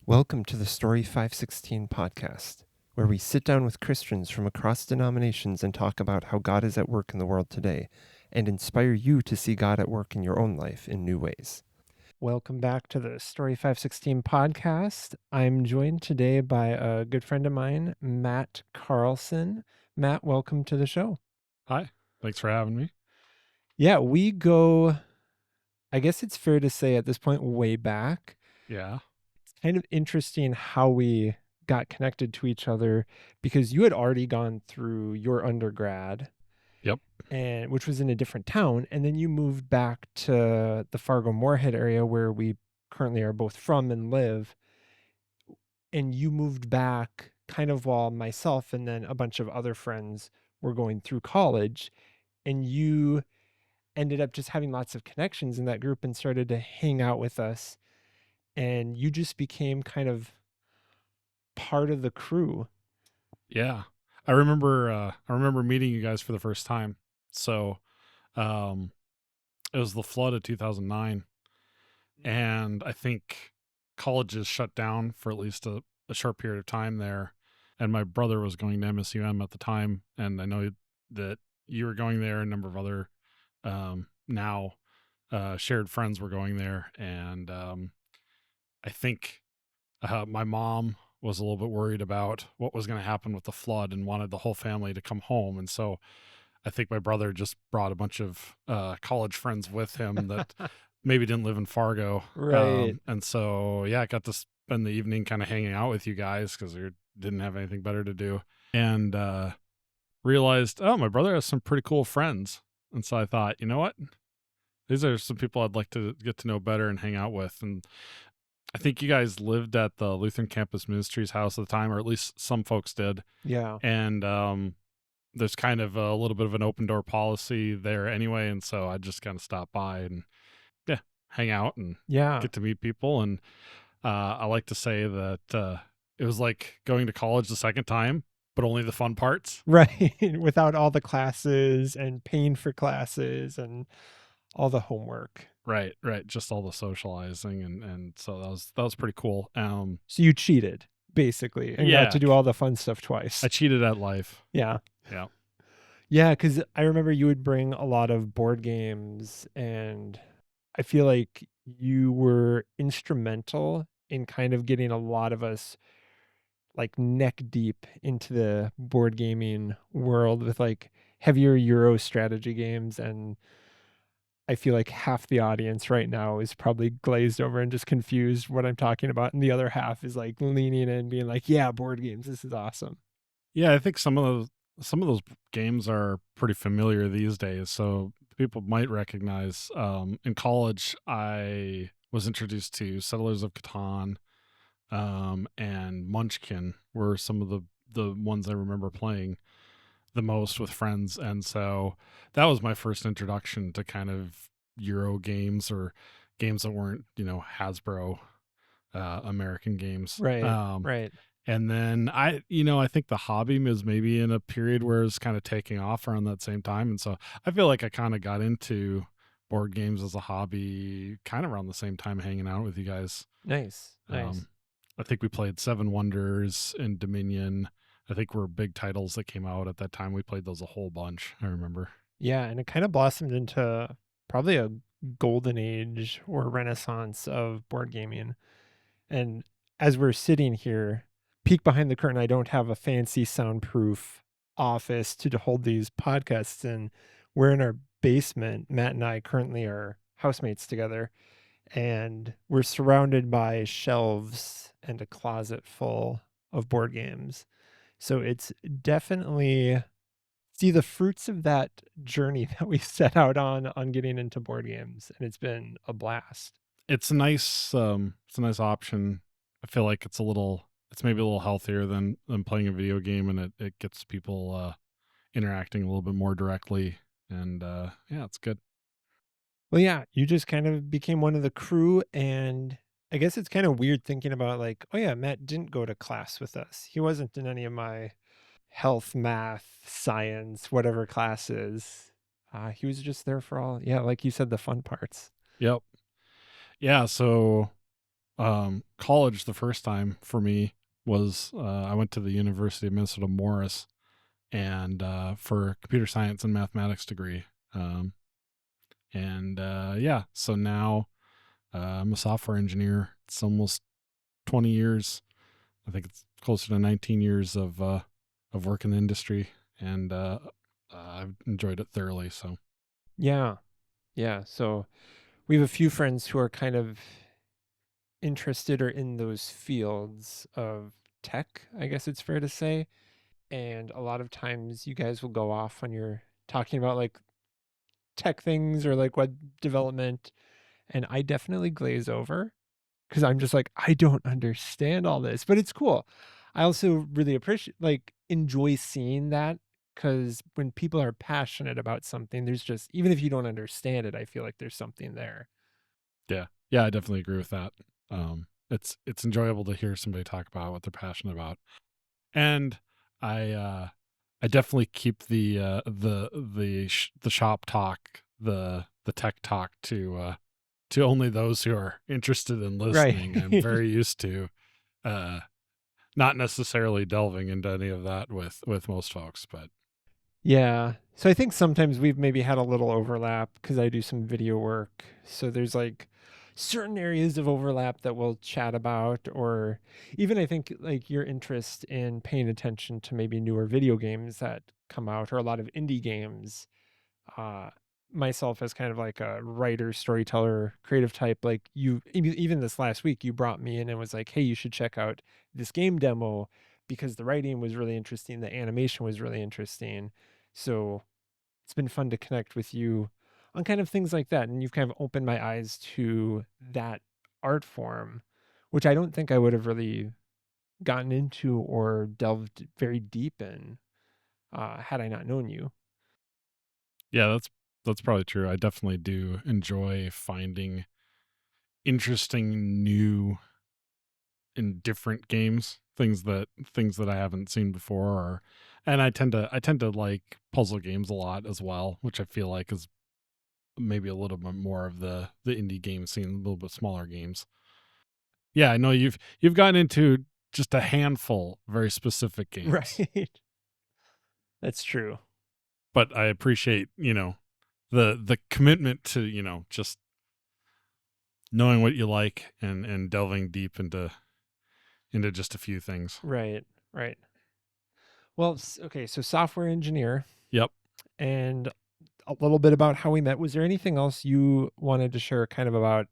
Welcome to the Story 516 podcast, where we sit down with Christians from across denominations and talk about how God is at work in the world today and inspire you to see God at work in your own life in new ways. Welcome back to the Story 516 podcast. I'm joined today by a good friend of mine, Matt Carlson. Matt, welcome to the show. Hi, thanks for having me. Yeah, we go, I guess it's fair to say at this point, way back. Yeah. It's kind of interesting how we got connected to each other because you had already gone through your undergrad. Yep. And which was in a different town, and then you moved back to the Fargo Moorhead area where we currently are both from and live. And you moved back kind of while myself and then a bunch of other friends were going through college, and you ended up just having lots of connections in that group and started to hang out with us, and you just became kind of part of the crew. Yeah. I remember meeting you guys for the first time. So, um it was the flood of 2009, and I think colleges shut down for at least a short period of time there. And my brother was going to MSUM at the time, and I know that you were going there. A number of other now shared friends were going there, and I think my mom was a little bit worried about what was going to happen with the flood and wanted the whole family to come home. And so I think my brother just brought a bunch of college friends with him that maybe didn't live in Fargo. Right. And so, yeah, I got to spend the evening kind of hanging out with you guys because we didn't have anything better to do. And realized, oh, my brother has some pretty cool friends. And so I thought, you know what? These are some people I'd like to get to know better and hang out with. And I think you guys lived at the Lutheran Campus Ministries house at the time, or at least some folks did. Yeah. And there's kind of a little bit of an open door policy there anyway. And so I just kind of stopped by and, yeah, hang out and get to meet people. And I like to say that it was like going to college the second time, but only the fun parts. Right. Without all the classes and paying for classes and all the homework. Right. Just all the socializing. And so that was pretty cool. So you cheated, basically, and got to do all the fun stuff twice. I cheated at life. Yeah. Yeah. Yeah, because I remember you would bring a lot of board games, and I feel like you were instrumental in kind of getting a lot of us like neck deep into the board gaming world with like heavier Euro strategy games. And I feel like half the audience right now is probably glazed over and just confused what I'm talking about. And the other half is like leaning in, being like, yeah, board games, this is awesome. Yeah, I think some of those games are pretty familiar these days, so people might recognize. In college, I was introduced to Settlers of Catan, and Munchkin were some of the ones I remember playing the most with friends, and so that was my first introduction to kind of Euro games or games that weren't Hasbro American games. Right. And then I think the hobby is maybe in a period where it's kind of taking off around that same time. And so I feel like I kind of got into board games as a hobby kind of around the same time hanging out with you guys. Nice. I think we played Seven Wonders and Dominion. I think were big titles that came out at that time. We played those a whole bunch, I remember. Yeah, and it kind of blossomed into probably a golden age or renaissance of board gaming. And as we're sitting here, peek behind the curtain, I don't have a fancy soundproof office to hold these podcasts in. We're in our basement. Matt and I currently are housemates together, and we're surrounded by shelves and a closet full of board games. So it's definitely see the fruits of that journey that we set out on getting into board games, and it's been a blast. It's a nice option. I feel like it's maybe a little healthier than playing a video game, and it gets people interacting a little bit more directly, and yeah, it's good. Well, yeah, you just kind of became one of the crew, and I guess it's kind of weird thinking about like, oh yeah, Matt didn't go to class with us. He wasn't in any of my health, math, science, whatever classes. He was just there for all, yeah, like you said, the fun parts. Yep. Yeah, so college the first time for me was I went to the University of Minnesota Morris and for a computer science and mathematics degree. Um, and yeah, so now I'm a software engineer. It's almost 20 years. I think it's closer to 19 years of work in the industry, and I've enjoyed it thoroughly. So Yeah. Yeah. So we have a few friends who are kind of interested or in those fields of tech, I guess it's fair to say. And a lot of times you guys will go off when you're talking about like tech things or like web development. And I definitely glaze over because I'm just like, I don't understand all this, but it's cool. I also really appreciate, like, enjoy seeing that because when people are passionate about something, there's just, even if you don't understand it, I feel like there's something there. yeah, yeah, I definitely agree with that. It's enjoyable to hear somebody talk about what they're passionate about, and I I definitely keep the shop talk, the tech talk to only those who are interested in Right. listening. I'm very used to uh not necessarily delving into any of that with most folks, but Yeah. So I think sometimes we've maybe had a little overlap because I do some video work. So there's like certain areas of overlap that we'll chat about, or even I think like your interest in paying attention to maybe newer video games that come out or a lot of indie games. Uh, Myself as kind of like a writer, storyteller, creative type, like you, even this last week, you brought me in and was like, hey, you should check out this game demo because the writing was really interesting, the animation was really interesting. So it's been fun to connect with you on kind of things like that. And you've kind of opened my eyes to that art form, which I don't think I would have really gotten into or delved very deep in had I not known you. yeah, that's probably true. I definitely do enjoy finding interesting new and different games, things that I haven't seen before, or and I tend to like puzzle games a lot as well, which I feel like is maybe a little bit more of the indie game scene, a little bit smaller games. Yeah, I know you've gotten into just a handful very specific games, Right. That's true. but I appreciate, the commitment to, just knowing what you like and delving deep into just a few things. Right. Right. Well, okay. So software engineer Yep. and a little bit about how we met. Was there anything else you wanted to share kind of about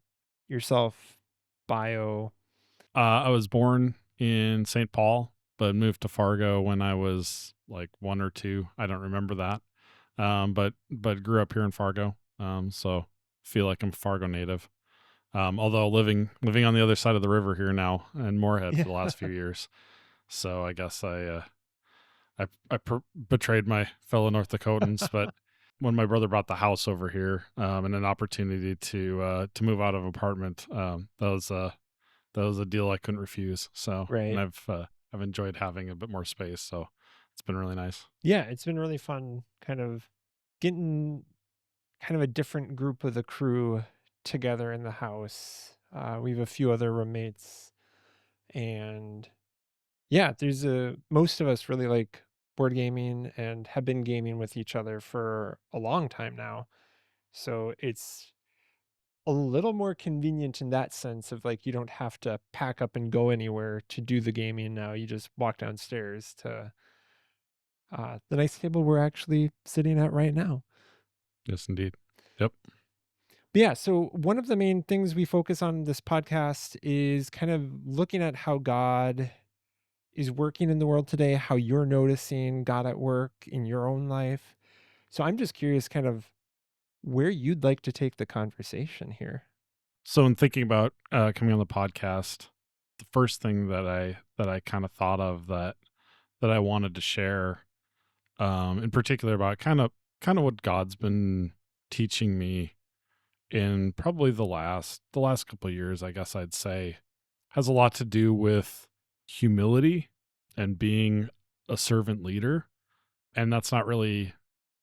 yourself, bio? I was born in St. Paul, but moved to Fargo when I was like 1 or 2. I don't remember that. But grew up here in Fargo. So feel like I'm Fargo native. Although living on the other side of the river here now in Moorhead Yeah. for the last few years. So I guess I betrayed my fellow North Dakotans, but when my brother brought the house over here, and an opportunity to move out of apartment, that was a deal I couldn't refuse. So, and Right. I've enjoyed having a bit more space. So it's been really nice. Yeah. It's been really fun kind of getting kind of a different group of the crew together in the house. We have a few other roommates and yeah, there's most of us really like board gaming and have been gaming with each other for a long time now. So it's a little more convenient in that sense of like you don't have to pack up and go anywhere to do the gaming now. You just walk downstairs to the nice table we're actually sitting at right now. Yes, indeed. Yep. But yeah, so one of the main things we focus on in this podcast is kind of looking at how God is working in the world today, how you're noticing God at work in your own life. So I'm just curious kind of where you'd like to take the conversation here. So in thinking about coming on the podcast, the first thing that I kind of thought of that I wanted to share, in particular about kind of what God's been teaching me in probably the last couple of years, I guess I'd say, has a lot to do with humility and being a servant leader. And that's not really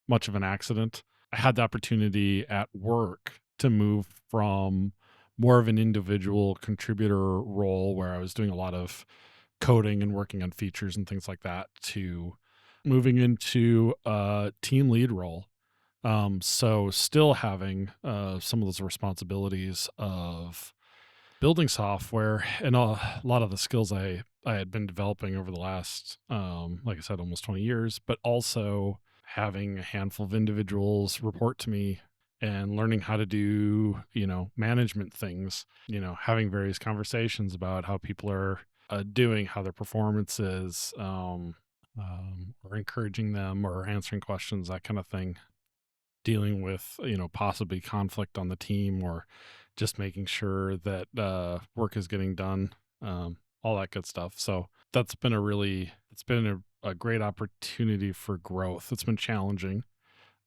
much of an accident. I had the opportunity at work to move from more of an individual contributor role where I was doing a lot of coding and working on features and things like that, to moving into a team lead role. So still having some of those responsibilities of building software and a lot of the skills I had been developing over the last, like I said, almost 20 years, but also having a handful of individuals report to me and learning how to do, management things, having various conversations about how people are doing, how their performance is, or encouraging them or answering questions, that kind of thing, dealing with, possibly conflict on the team, or just making sure that work is getting done, all that good stuff. So it's been a great opportunity for growth. It's been challenging,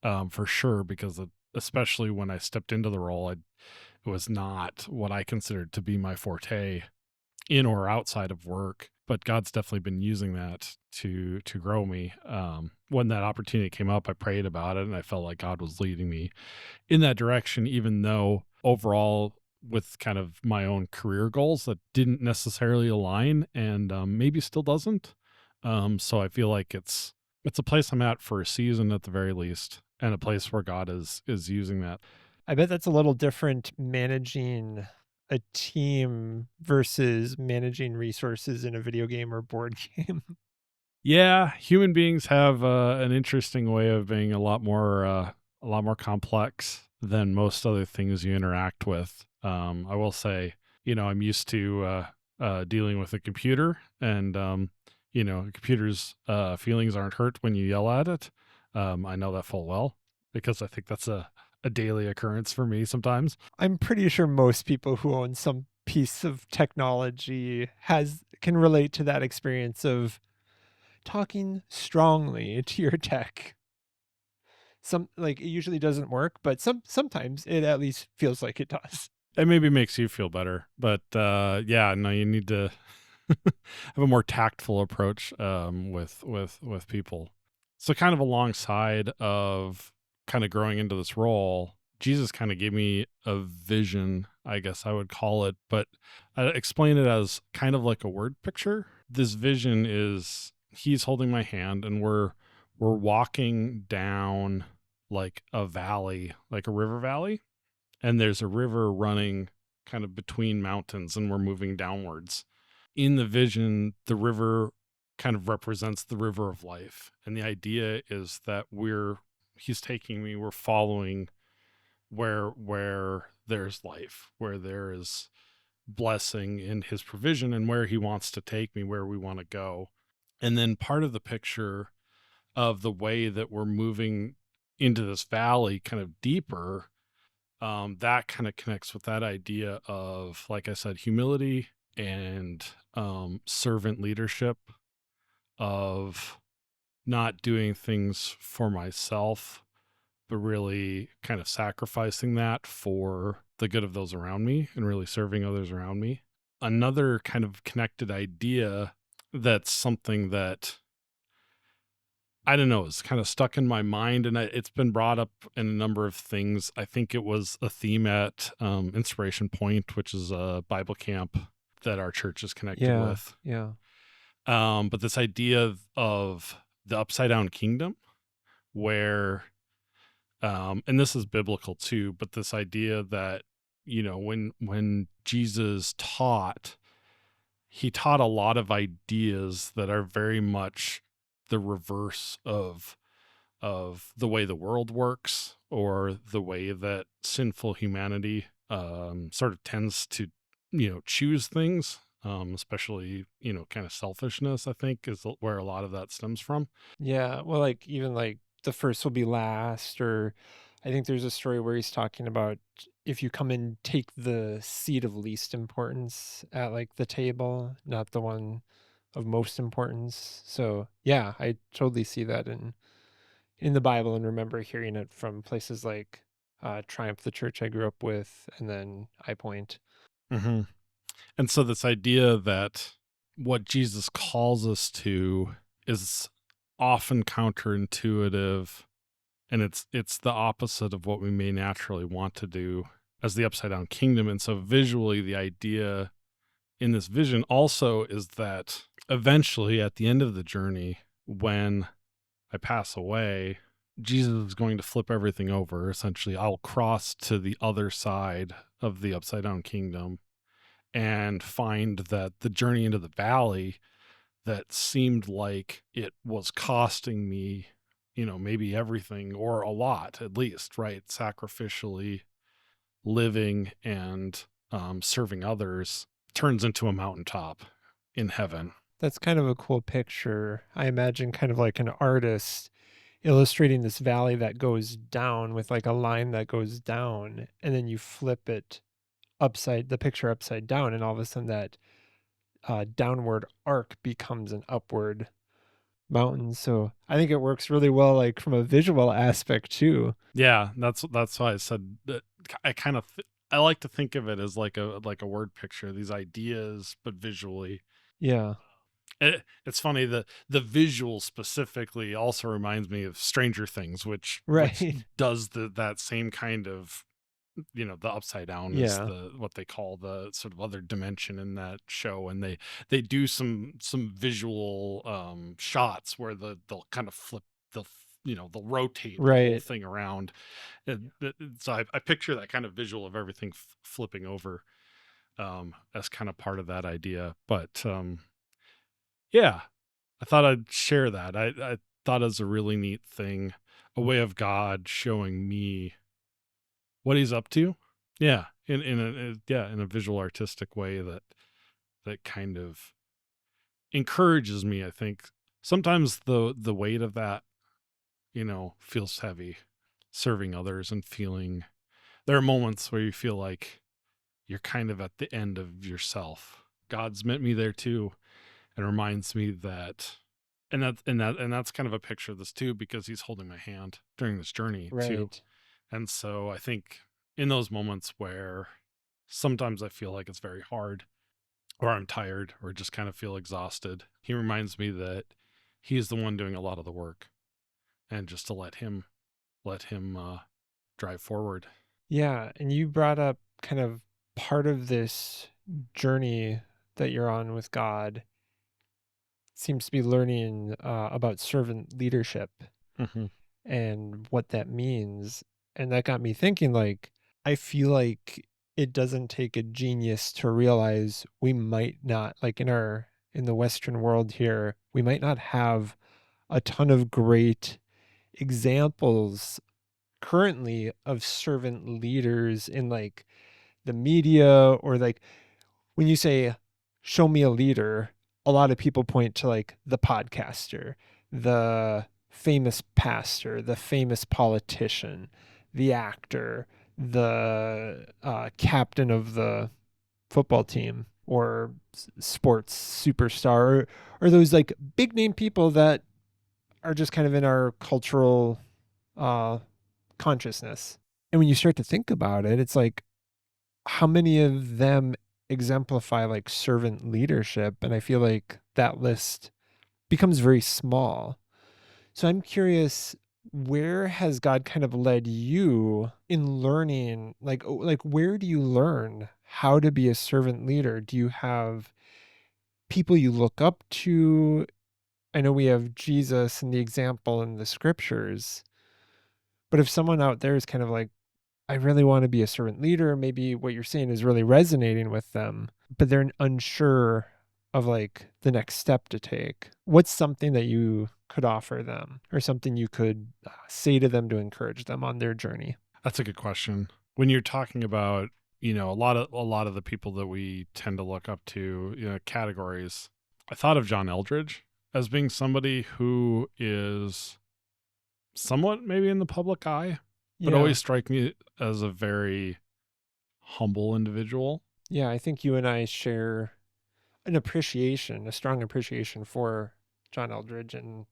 for sure, because especially when I stepped into the role, it was not what I considered to be my forte in or outside of work, but God's definitely been using that to grow me. When that opportunity came up, I prayed about it, and I felt like God was leading me in that direction, even though overall, with kind of my own career goals, that didn't necessarily align, and maybe still doesn't. So I feel like it's a place I'm at for a season at the very least, and a place where God is using that. I bet that's a little different managing a team versus managing resources in a video game or board game. Yeah, human beings have an interesting way of being a lot more complex than most other things you interact with. I will say, I'm used to dealing with a computer, and a computer's feelings aren't hurt when you yell at it. I know that full well, because I think that's a daily occurrence for me sometimes. I'm pretty sure most people who own some piece of technology has can relate to that experience of talking strongly to your tech. Some like it usually doesn't work, but sometimes it at least feels like it does. It maybe makes you feel better, but yeah, no, you need to have a more tactful approach, with people. So kind of alongside of kind of growing into this role, Jesus kind of gave me a vision, I guess I would call it, but I explain it as kind of like a word picture. This vision is he's holding my hand, and we're walking down like a valley, like a river valley, and there's a river running kind of between mountains, and we're moving downwards. In the vision, the river kind of represents the river of life. And the idea is that he's taking me, we're following where there's life, where there is blessing in his provision, and where he wants to take me, where we want to go. And then part of the picture of the way that we're moving into this valley kind of deeper, that kind of connects with that idea of, like I said, humility and servant leadership, of not doing things for myself, but really kind of sacrificing that for the good of those around me and really serving others around me. Another kind of connected idea, that's something that I don't know, it's kind of stuck in my mind, and it's been brought up in a number of things. I think it was a theme at Inspiration Point, which is a Bible camp that our church is connected Yeah, with. yeah. But this idea of the upside down kingdom, where, and this is biblical too, but this idea that, when Jesus taught, he taught a lot of ideas that are very much the reverse of the way the world works, or the way that sinful humanity sort of tends to, choose things, especially, kind of selfishness, I think, is where a lot of that stems from. Yeah, well, like even like the first will be last, or I think there's a story where he's talking about if you come and take the seat of least importance at like the table, not the one of most importance. So yeah, I totally see that in the Bible and remember hearing it from places like Triumph, the church I grew up with, and then I Point. hmm And so this idea that what Jesus calls us to is often counterintuitive, and it's the opposite of what we may naturally want to do. as the upside down kingdom. And so visually, the idea in this vision also is that eventually at the end of the journey, when I pass away, Jesus is going to flip everything over. Essentially, I'll cross to the other side of the upside down kingdom and find that the journey into the valley that seemed like it was costing me, maybe everything or a lot at least, right? Sacrificially living and serving others turns into a mountaintop in heaven. That's kind of a cool picture. I imagine kind of like an artist illustrating this valley that goes down with like a line that goes down, and then you flip it the picture upside down, and all of a sudden that downward arc becomes an upward mountain. So I think it works really well, like from a visual aspect too. Yeah, that's why I said that. I like to think of it as like a word picture, these ideas, but visually. Yeah. It's funny, the visual specifically also reminds me of Stranger Things, which Right. does that same kind of, the upside down is Yeah. what they call the sort of other dimension in that show, and they do some visual shots where they'll kind of flip the they'll rotate the whole Right. thing around. So I picture that kind of visual of everything flipping over as kind of part of that idea. But yeah, I thought I'd share that. I thought it was a really neat thing, a way of God showing me what he's up to. Yeah, in a visual artistic way that kind of encourages me. I think sometimes the weight of that, feels heavy, serving others and feeling. There are moments where you feel like you're kind of at the end of yourself. God's met me there too, and reminds me that, and that's kind of a picture of this too, because he's holding my hand during this journey too. Right. And so I think in those moments where sometimes I feel like it's very hard, or I'm tired, or just kind of feel exhausted, he reminds me that he's the one doing a lot of the work, and just to let him drive forward. Yeah. And you brought up kind of part of this journey that you're on with God seems to be learning about servant leadership Mm-hmm. and what that means. And that got me thinking, like, I feel like it doesn't take a genius to realize we might not, like in the Western world here, we might not have a ton of great examples currently of servant leaders in like the media, or like when you say show me a leader, a lot of people point to like the podcaster, the famous pastor, the famous politician, the actor, the captain of the football team, or sports superstar, or those like big name people that are just kind of in our cultural uh, consciousness. And when you start to think about it, it's like, how many of them exemplify like servant leadership? And I feel like that list becomes very small. So I'm curious, where has God kind of led you in learning? Like where do you learn how to be a servant leader? Do you have people you look up to? I know we have Jesus and the example in the scriptures, but if someone out there is kind of like, I really want to be a servant leader, maybe what you're saying is really resonating with them, but they're unsure of like the next step to take. What's something that you could offer them, or something you could say to them to encourage them on their journey? That's a good question. When you're talking about, a lot of the people that we tend to look up to, categories, I thought of John Eldridge as being somebody who is somewhat maybe in the public eye, but Yeah. always strike me as a very humble individual. Yeah. I think you and I share a strong appreciation for John Eldridge and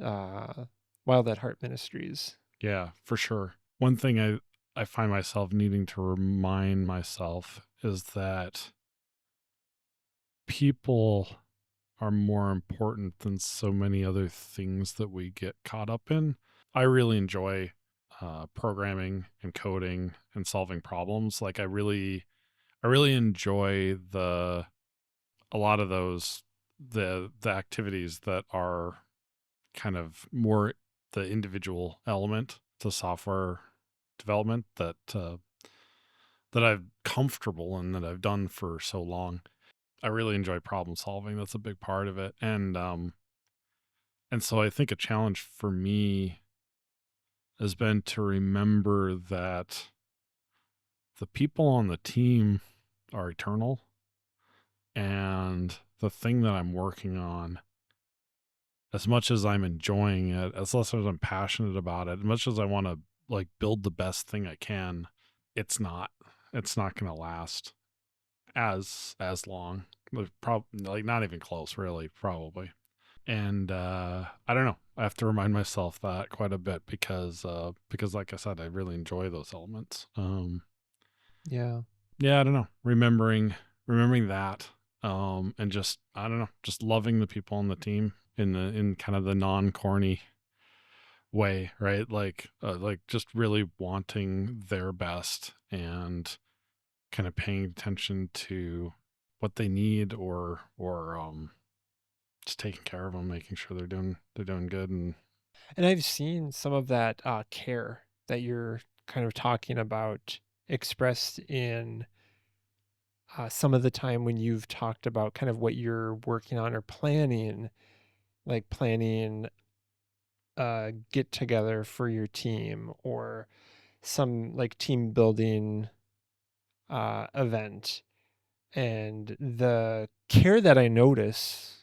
uh, Wild at Heart Ministries. Yeah, for sure. One thing I find myself needing to remind myself is that people are more important than so many other things that we get caught up in. I really enjoy programming and coding and solving problems. Like I really enjoy a lot of those the activities that are kind of more the individual element to software development that I'm comfortable in, that I've done for so long. I really enjoy problem solving. That's a big part of it. And so I think a challenge for me has been to remember that the people on the team are eternal, and the thing that I'm working on, as much as I'm enjoying it, as much as I'm passionate about it, as much as I want to like build the best thing I can, it's not going to last as long. Like not even close, really, probably. And I don't know. I have to remind myself that quite a bit because like I said, I really enjoy those elements. Yeah. Yeah, I don't know. Remembering that, and just I don't know, just loving the people on the team in kind of the non corny way, right? Like just really wanting their best and kind of paying attention to what they need, or just taking care of them, making sure they're doing good. And And I've seen some of that care that you're kind of talking about expressed in some of the time when you've talked about kind of what you're working on or planning, like planning a get together for your team or some like team building event. And the care that I notice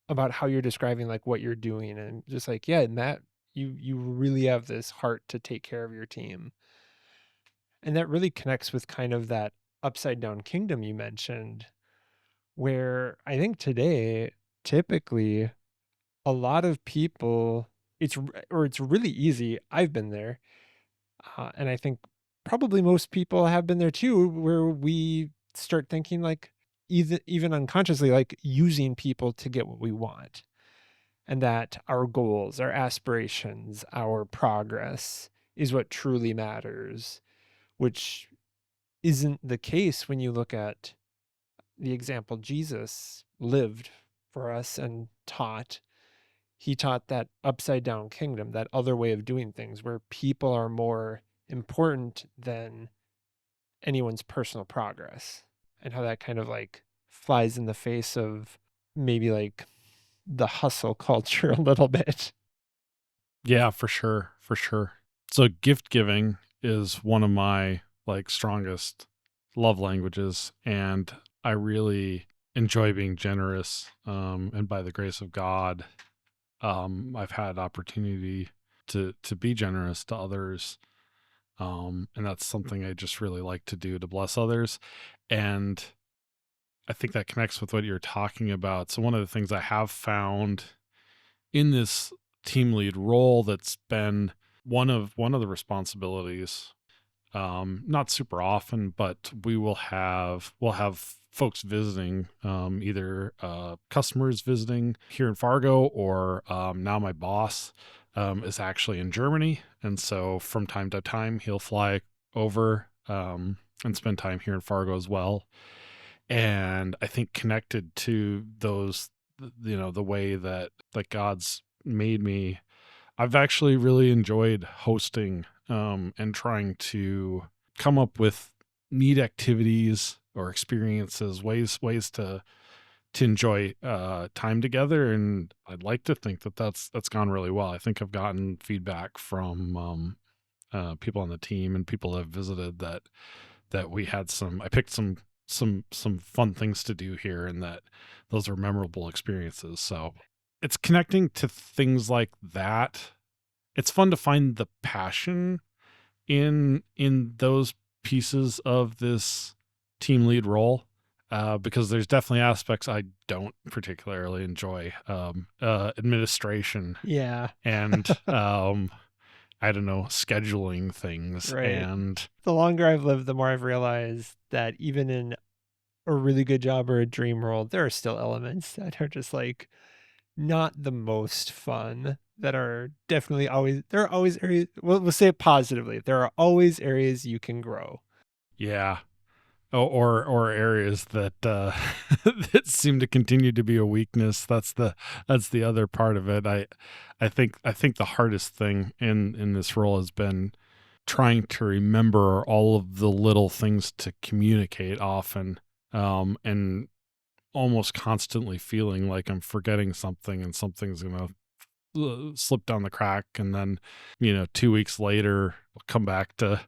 about how you're describing like what you're doing, and just like, yeah, Matt, you really have this heart to take care of your team. And that really connects with kind of that upside down kingdom you mentioned, where I think today, typically, a lot of people, it's really easy. I've been there, and I think probably most people have been there too, where we start thinking like, even unconsciously, like using people to get what we want, and that our goals, our aspirations, our progress is what truly matters, which isn't the case when you look at the example Jesus lived for us and taught. He taught that upside down kingdom, that other way of doing things where people are more important than anyone's personal progress, and how that kind of like flies in the face of maybe like the hustle culture a little bit. yeah, for sure, for sure. So gift giving is one of my like strongest love languages, and I really enjoy being generous. And by the grace of God, I've had opportunity to be generous to others. And that's something I just really like to do, to bless others. And I think that connects with what you're talking about. So one of the things I have found in this team lead role, that's been one of the responsibilities, not super often, but we'll have folks visiting, either customers visiting here in Fargo, or now my boss is actually in Germany, and so from time to time he'll fly over and spend time here in Fargo as well. And I think connected to those, the way that God's made me, I've actually really enjoyed hosting, and trying to come up with neat activities or experiences, ways to enjoy time together. And I'd like to think that that's gone really well. I think I've gotten feedback from people on the team and people that have visited, that we had I picked some fun things to do here, and that those are memorable experiences. So it's connecting to things like that. It's fun to find the passion in those pieces of this team lead role, because there's definitely aspects I don't particularly enjoy, administration Yeah. and I don't know, scheduling things. Right. And The longer I've lived, the more I've realized that even in a really good job or a dream role, there are still elements that are just like not the most fun, that are definitely always, there are always areas, we'll say it positively, there are always areas you can grow. Yeah. Or areas that that seem to continue to be a weakness. That's the other part of it. I think the hardest thing in this role has been trying to remember all of the little things to communicate often, and almost constantly feeling like I'm forgetting something and something's gonna slip down the crack, and then 2 weeks later I'll come back to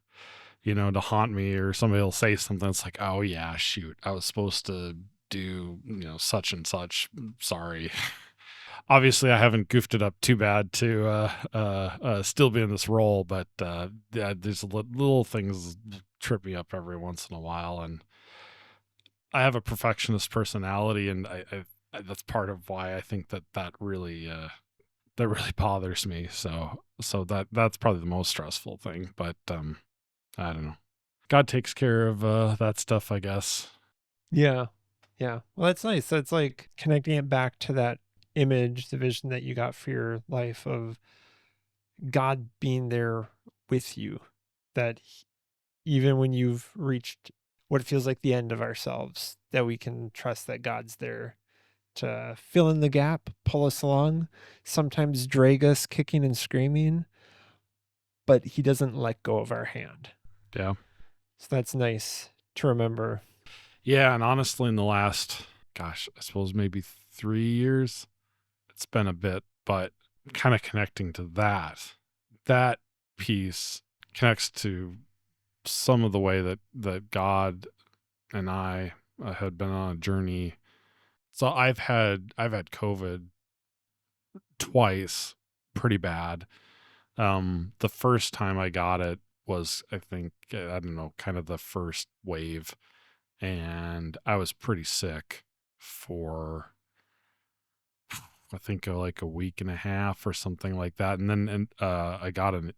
haunt me, or somebody will say something. It's like, oh yeah, shoot, I was supposed to do such and such. Sorry. Obviously, I haven't goofed it up too bad to still be in this role, but yeah, there's little things trip me up every once in a while, and I have a perfectionist personality, and that's part of why I think that really bothers me. So that's probably the most stressful thing. But I don't know. God takes care of that stuff, I guess. Yeah. Yeah. Well, that's nice. So it's like connecting it back to that image, the vision that you got for your life of God being there with you, that even when you've reached what feels like the end of ourselves, that we can trust that God's there to fill in the gap, pull us along, sometimes drag us kicking and screaming, but he doesn't let go of our hand. Yeah. So that's nice to remember. Yeah, and honestly, in the last, gosh, I suppose maybe 3 years, it's been a bit, but kind of connecting to that piece connects to some of the way that God and I had been on a journey. So I've had COVID twice, pretty bad. The first time I got it was, I think, I don't know, kind of the first wave, and I was pretty sick for, I think, like a week and a half or something like that, and then I got an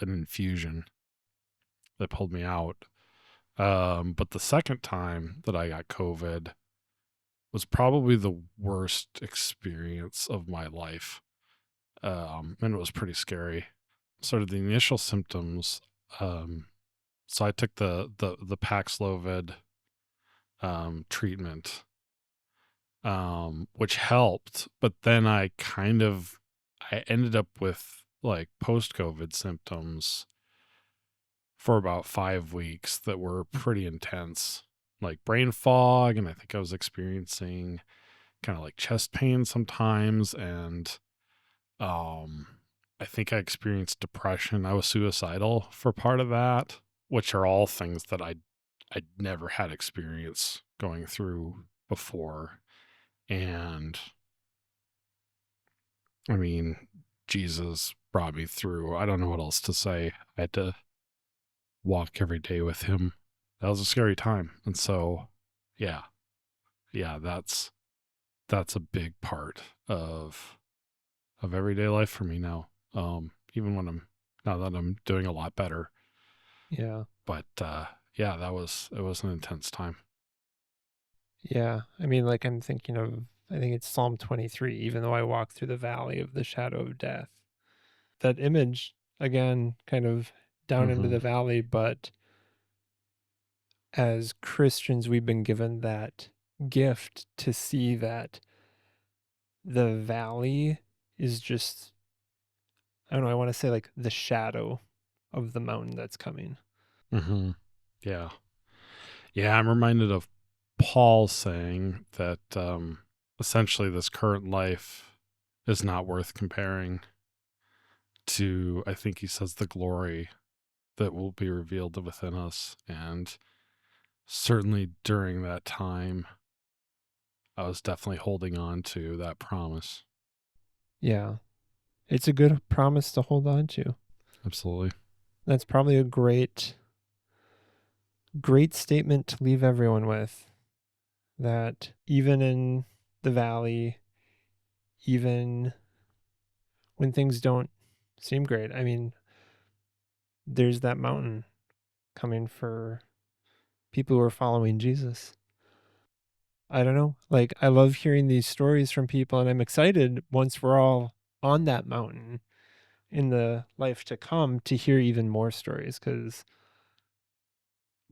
infusion that pulled me out. But the second time that I got COVID was probably the worst experience of my life, and it was pretty scary. Sort of the initial symptoms. So I took the Paxlovid treatment, which helped. But then I ended up with like post COVID symptoms for about 5 weeks that were pretty intense, like brain fog, and I think I was experiencing kind of like chest pain sometimes, and um, I think I experienced depression. I was suicidal for part of that, which are all things that I'd never had experience going through before. And I mean, Jesus brought me through. I don't know what else to say. I had to walk every day with him. That was a scary time. And so, yeah, yeah, that's a big part of everyday life for me now. Even when I'm now that I'm doing a lot better. Yeah. But yeah, it was an intense time. Yeah. I mean, like I'm thinking of, I think it's Psalm 23, even though I walk through the valley of the shadow of death. That image, again, kind of down into Mm-hmm. the valley, but as Christians, we've been given that gift to see that the valley is just, I don't know, I want to say like the shadow of the mountain that's coming. Mm-hmm. Yeah. Yeah, I'm reminded of Paul saying that essentially this current life is not worth comparing to, I think he says, the glory that will be revealed within us. And certainly during that time, I was definitely holding on to that promise. Yeah. It's a good promise to hold on to. Absolutely. That's probably a great statement to leave everyone with, that even in the valley, even when things don't seem great, I mean, there's that mountain coming for people who are following Jesus. I don't know. Like, I love hearing these stories from people, and I'm excited once we're all on that mountain in the life to come to hear even more stories. Because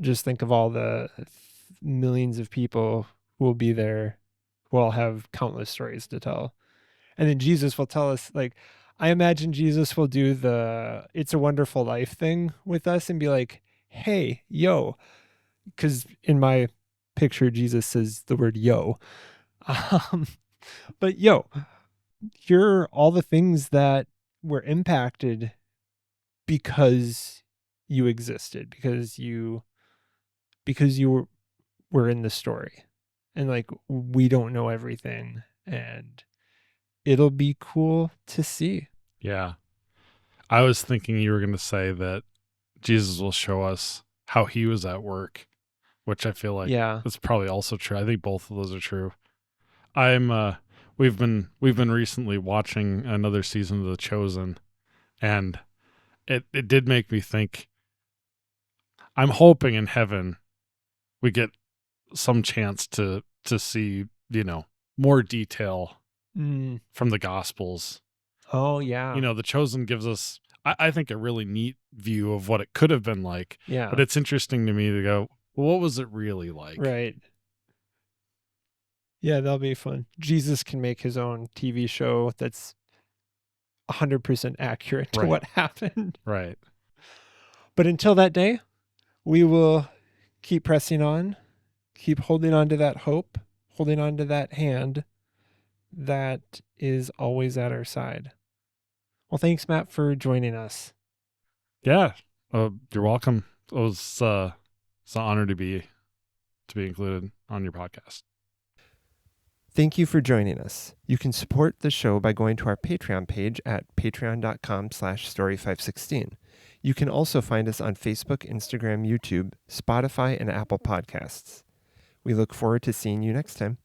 just think of all the millions of people who will be there who all have countless stories to tell. And then Jesus will tell us, like, I imagine Jesus will do the It's a Wonderful Life thing with us and be like, hey, yo, because in my picture, Jesus says the word yo. Um, but yo, here are all the things that were impacted because you existed, because you were in the story. And like we don't know everything, and it'll be cool to see. Yeah. I was thinking you were going to say that Jesus will show us how he was at work, which I feel like Yeah. that's probably also true. I think both of those are true. I'm we've been recently watching another season of The Chosen, and it did make me think. I'm hoping in heaven we get some chance to see, more detail Mm. from the gospels. Oh yeah. The Chosen gives us, I think, a really neat view of what it could have been like. But Yeah. it's interesting to me to go, well, what was it really like? Right. Yeah, that'll be fun. Jesus can make his own TV show that's 100% accurate to Right. what happened. Right. But until that day, we will keep pressing on, keep holding on to that hope, holding on to that hand that is always at our side. Well, thanks, Matt, for joining us. Yeah. You're welcome. It's an honor to be included on your podcast. Thank you for joining us. You can support the show by going to our Patreon page at patreon.com/story516. You can also find us on Facebook, Instagram, YouTube, Spotify, and Apple Podcasts. We look forward to seeing you next time.